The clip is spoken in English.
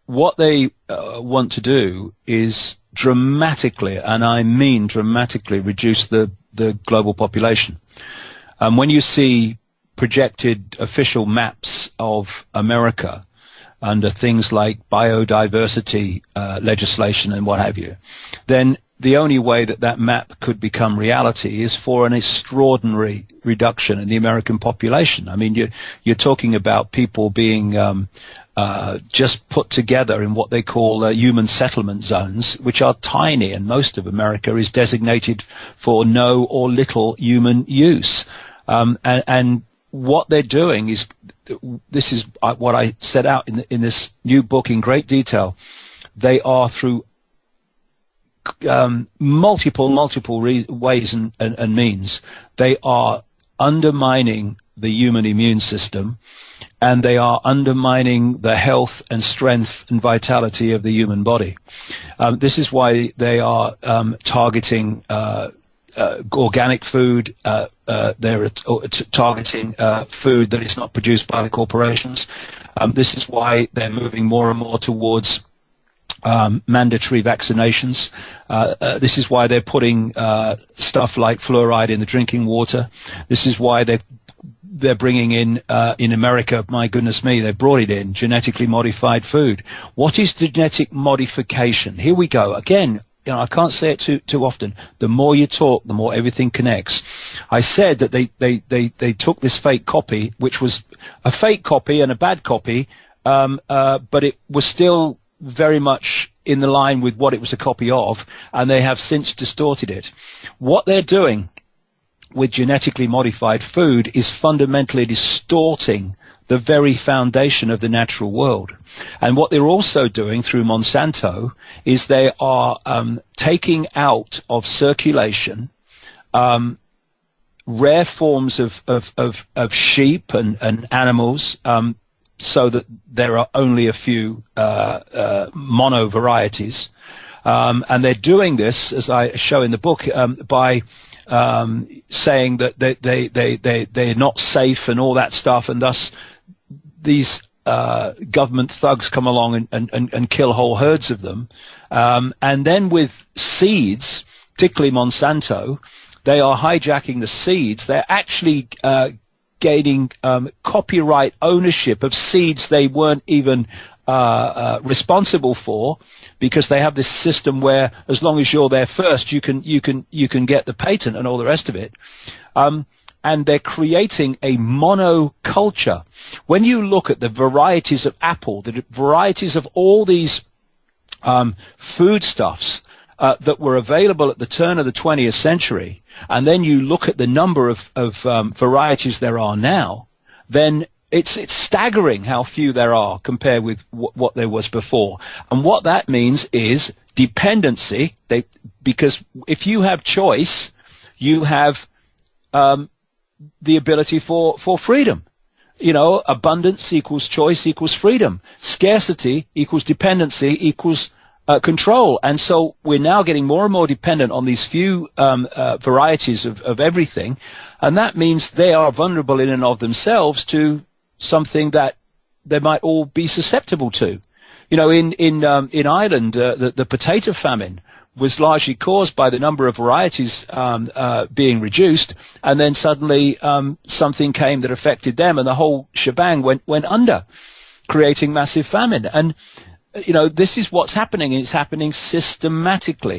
what they want to do is dramatically, and I mean dramatically, reduce the global population. When you see projected official maps of America under things like biodiversity legislation and what have you, then the only way that that map could become reality is for an extraordinary reduction in the American population. I mean, you're talking about people being just put together in what they call human settlement zones, which are tiny, and most of America is designated for no or little human use. And what they're doing is, this is what I set out in this new book in great detail. They are, through multiple ways and means, they are undermining the human immune system, and they are undermining the health and strength and vitality of the human body. This is why they are targeting organic food. They're targeting food that is not produced by the corporations. This is why they're moving more and more towards mandatory vaccinations. This is why they're putting stuff like fluoride in the drinking water. This is why they're bringing in America, my goodness me, they brought it in, genetically modified food. What is genetic modification? Here we go. Again, I can't say it too often. The more you talk, the more everything connects. I said that they took this fake copy, which was a fake copy and a bad copy, but it was still very much in the line with what it was a copy of, and they have since distorted it. What they're doing with genetically modified food is fundamentally distorting the very foundation of the natural world. And what they're also doing through Monsanto is they are taking out of circulation rare forms of sheep and animals, so that there are only a few mono varieties. And they're doing this, as I show in the book, by saying that they're not safe and all that stuff, and thus these government thugs come along and kill whole herds of them. And then with seeds, particularly Monsanto, they are hijacking the seeds. They're actually gaining copyright ownership of seeds they weren't even responsible for, because they have this system where as long as you're there first, you can get the patent and all the rest of it. And they're creating a monoculture. When you look at the varieties of apple, the varieties of all these foodstuffs that were available at the turn of the 20th century, and then you look at the number of varieties there are now, then it's staggering how few there are compared with what there was before. And what that means is dependency. Because if you have choice, you have the ability for freedom. You know, abundance equals choice equals freedom. Scarcity equals dependency equals control. And so we're now getting more and more dependent on these few varieties of everything, and that means they are vulnerable in and of themselves to something that they might all be susceptible to. You know, in Ireland, the potato famine was largely caused by the number of varieties being reduced, and then suddenly something came that affected them, and the whole shebang went under, creating massive famine. And you know, this is what's happening, and it's happening systematically.